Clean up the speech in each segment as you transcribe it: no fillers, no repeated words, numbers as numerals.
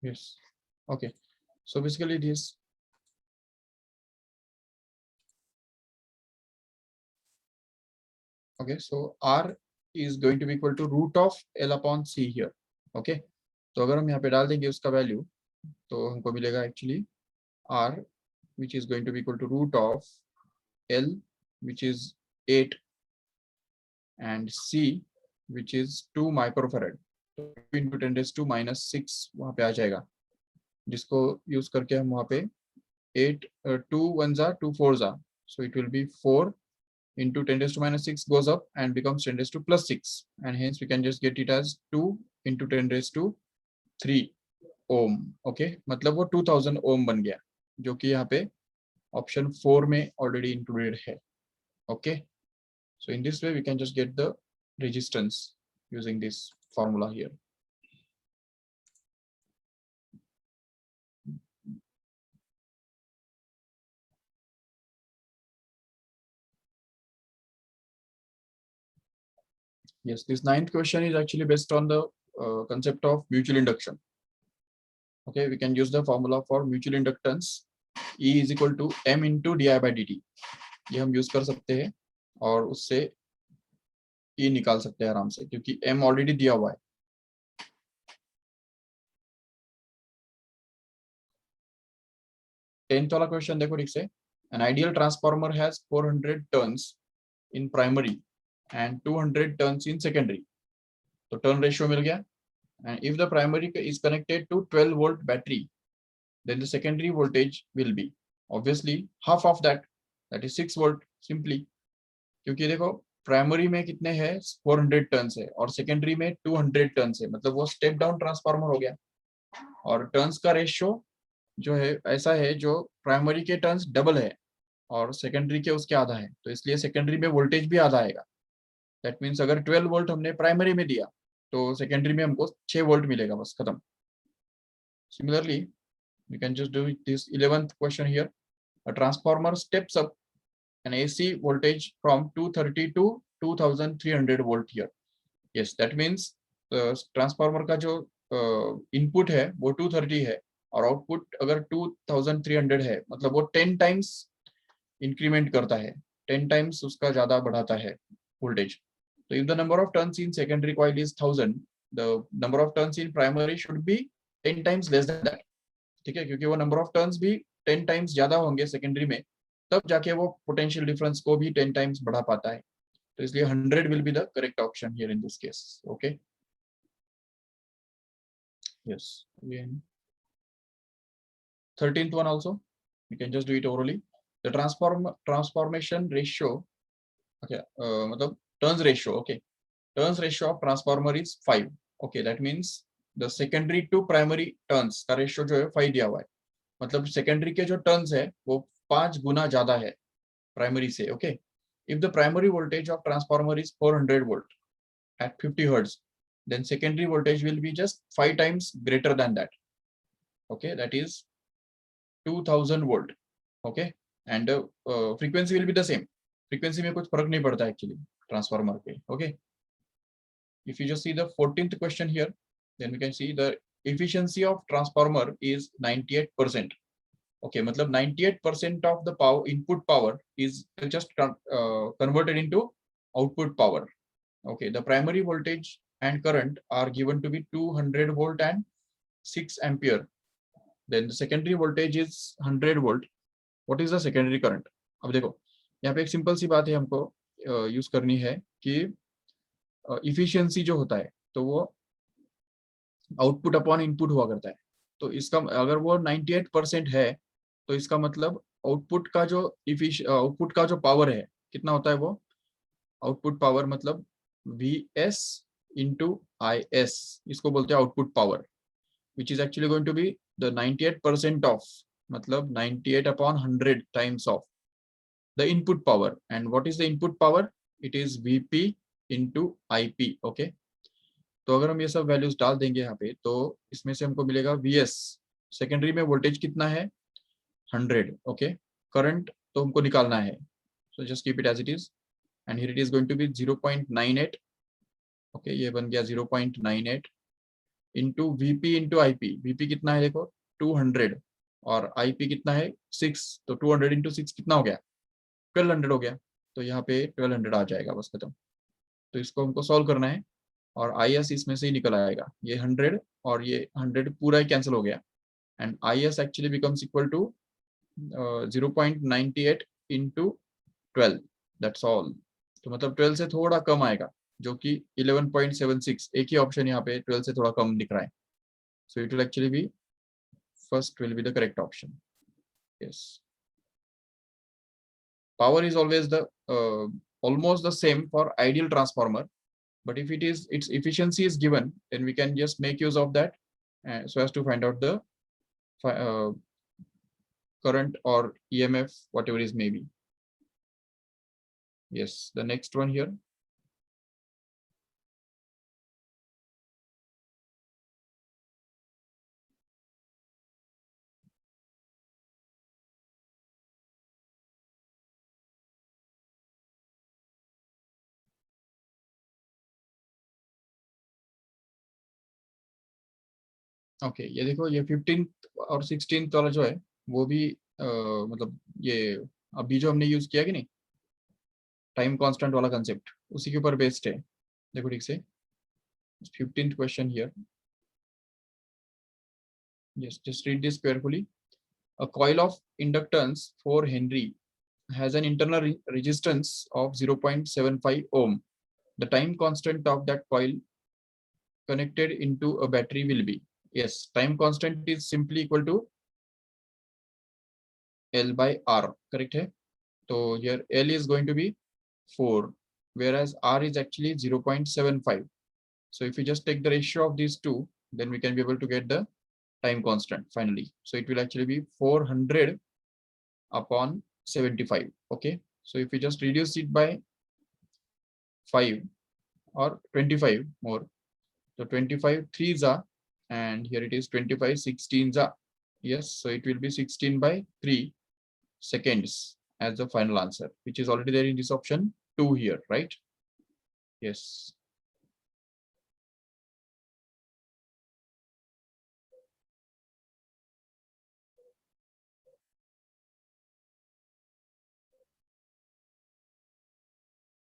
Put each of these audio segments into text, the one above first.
Yes. Okay. So basically this. Okay. So R is going to be equal to root of L upon C here. Okay. तो अगर हम यहाँ पे डाल देंगे उसका वैल्यू तो हमको मिलेगा actually R which is going to be equal to root of L which is 8 and C which is 2 microfarad. तो 2 into 10 raised to minus 6 वहाँ पे आ जाएगा, जिसको यूज करके हम वहाँ पे 8 2 1s are 2 4s are, so it will be 4 into 10 raised to minus 6 goes up and becomes 10 raised to plus 6, and hence we can just get it as 2 into 10 raised to 3 ohm. Okay, मतलब वो 2000 ohm बन गया, जो कि यहाँ पे option 4 में already included है. Okay, so in this way we can just get the resistance using this formula here. Yes, this ninth question is actually based on the concept of mutual induction. Okay, we can use the formula for mutual inductance E is equal to M into di by dt. ये हम use कर सकते हैं और उससे E निकाल सकते हैं आराम से, क्योंकि M ऑलरेडी दिया हुआ है. 10th वाला क्वेश्चन देखो ठीक से. An ideal transformer has 400 turns in primary and 200 turns in secondary. तो टर्न रेशियो मिल गया. And if the primary is connected to 12 volt battery, then the secondary voltage will be obviously half of that, that is 6 volt simply. क्योंकि देखो primary में कितने हैं 400 turns है और secondary में 200 टर्न्स है, मतलब वो स्टेप डाउन ट्रांसफार्मर हो गया. और टर्न्स का रेशियो जो है ऐसा है जो प्राइमरी के टर्न्स डबल है और सेकेंडरी के उसके आधा है, तो इसलिए सेकेंडरी में वोल्टेज भी आधा आएगा. दैट मीन्स अगर 12 वोल्ट हमने प्राइमरी में दिया तो सेकेंडरी में हमको 6 वोल्ट मिलेगा, बस खत्म. Similarly we can just do this 11th question here. A transformer steps up an AC voltage from 230 to 2300 volt here. Yes, that means transformer का जो इनपुट है वो 230 है और आउटपुट अगर 2300 है, मतलब वो 10 टाइम्स इंक्रीमेंट करता है, 10 टाइम्स उसका ज्यादा बढ़ाता है वोल्टेज. तो if the number of turns in secondary coil is 1000, the number of turns in primary should be 10 times less than that. ठीक है, क्योंकि वो नंबर ऑफ टर्न्स भी 10 टाइम्स ज्यादा होंगे सेकेंडरी में, तब जाके वो पोटेंशियल डिफरेंस को भी 10 टाइम्स बढ़ा पाता है. तो इसलिए 100 will be the correct option here in this case. Okay, yes. Again 13th one also we can just do it orally. The transformation ratio, okay, मतलब turns ratio, okay, turns ratio of transformer is 5. okay, that means the secondary to primary turns का ratio जो है 5 दिया हुआ है, मतलब secondary के जो टर्न्स है वो 5 गुना ज्यादा है प्राइमरी से. Okay, if the primary voltage of transformer is 400 volt at 50 hertz, then secondary voltage will be just 5 times greater than that. Okay, that is 2000 volt. Okay, and frequency will be the same. frequency में कुछ फर्क नहीं पड़ता actually transformer पे. Okay, if you just see the 14th question here, then we can see the efficiency of transformer is 98%. Okay, मतलब 98% of the power input power is just converted into output power. Okay, the primary voltage and current are given to be 200 volt and 6 ampere. Then the secondary voltage is 100 volt. What is the secondary current? अब देखो यहाँ पे एक simple सी बात है हमको use करनी है कि इफिशियंसी जो होता है तो वो आउटपुट अपॉन इनपुट हुआ करता है. तो इसका अगर वो 98% है तो इसका मतलब आउटपुट का जो पावर है कितना होता है, वो आउटपुट पावर मतलब Vs into Is, इसको बोलते हैं output power, which is actually going to be the 98% of, मतलब 98 upon 100 times of the input power. And what is the input power? It is Vp into Ip. Okay, तो अगर हम ये सब values डाल देंगे यहाँ पे तो इसमें से हमको मिलेगा Vs. सेकेंडरी में वोल्टेज कितना है 100. ओके, करंट तो हमको निकालना है, so just keep it as it is, and here it is going to be 0.98. Okay, ये बन गया 0.98 into VP into IP. VP कितना है देखो 200 और आईपी कितना है 6, तो 200 इंटू 6 कितना हो गया 1200 हो गया। तो यहाँ पे 1200 आ जाएगा, बस खत्म। तो इसको हमको सॉल्व करना है और आई एस इसमें से ही निकल आएगा। ये 100 और ये 100 पूरा ही कैंसिल हो गया and I S actually becomes equal to 0.98 into 12, that's all. तो मतलब 12 से थोड़ा कम आएगा, जो कि 11.76। एक ही ऑप्शन यहाँ पे 12 से थोड़ा कम दिख रहा है। So it will actually be first will be the correct option. Yes, power is always the almost the same for ideal transformer, but if it is its efficiency is given, then we can just make use of that so as to find out the uh, current or EMF, whatever is maybe. Yes, the next one here. Okay ये देखो, ये 15th और 16th वाला जो है वो भी मतलब ये अभी जो हमने यूज किया कि नहीं, टाइम कांस्टेंट वाला कंसेप्ट, उसी के ऊपर बेस्ड है। देखो ठीक से 15th question here. Yes, just read this carefully. A coil of inductance 4 Henry has an internal resistance of 0.75 ohm. The time constant of that coil connected into a battery will be, yes, time constant is simply equal to L by R, correct है? So here L is going to be 4, whereas R is actually 0.75. So if we just take the ratio of these two, then we can be able to get the time constant finally. So it will actually be 400 upon 75. Okay, so if we just reduce it by 5 or 25 more, so 25 threes are, and here it is 25 16s are. Yes, so it will be 16 by 3 seconds as the final answer, which is already there in this option 2 here, right? Yes.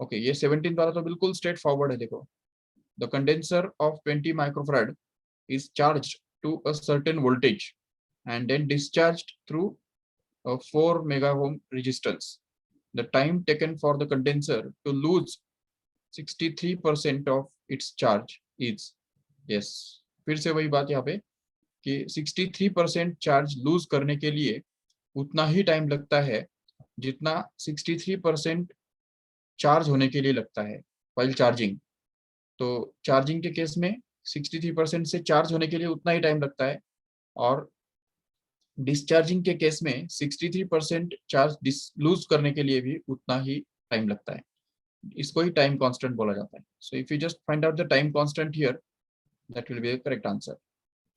Okay ये 17 वाला तो बिल्कुल straight forward है। देखो, the condenser of 20 microfarad is charged to a certain voltage and then discharged through a 4 mega ohm resistance. The time taken for the condenser to lose 63% of its charge is, yes, फिर से वही बात यहाँ पे कि 63% charge loose करने के लिए उतना ही टाइम लगता है जितना 63% चार्ज होने के लिए लगता है while चार्जिंग। तो चार्जिंग के केस में 63% से चार्ज होने के लिए उतना ही टाइम लगता है, और डिस्चार्जिंग के केस में 63% चार्ज लूज करने के लिए भी उतना ही टाइम लगता है। इसको ही टाइम कांस्टेंट बोला जाता है। So if you just find out the time constant here, that will be a correct answer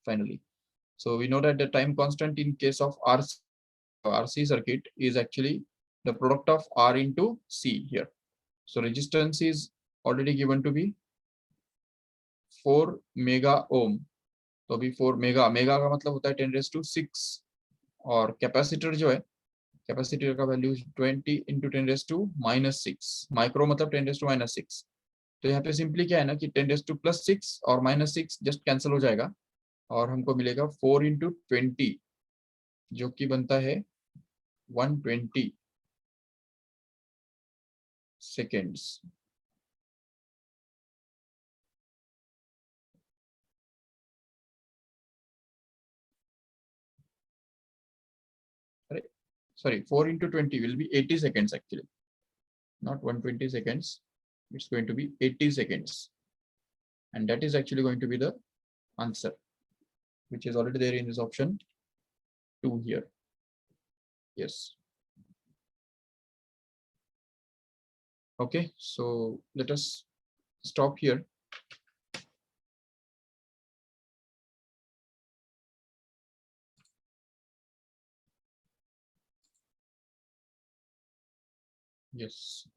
finally. So we know that the time constant in case of RC circuit is actually the product of R into C here. So resistance is already given to be 4 mega ohm. तो अभी 4 mega, mega का मतलब होता है 10⁶, और capacitor जो है, capacitor का वैल्यू 20 इंटू 10⁻⁻6, माइक्रो मतलब 10⁻⁻6। तो यहाँ पे सिंपली क्या है ना कि 10⁻+6 और -6 जस्ट कैंसिल हो जाएगा और हमको मिलेगा 4 इंटू 20, जो कि बनता है 120 सेकेंड्स। अरे sorry, 4 into 20 will be 80 seconds actually, not 120 seconds. It's going to be 80 seconds, and that is actually going to be the answer, which is already there in this option 2 here. Yes. Okay, so let us stop here. Yes.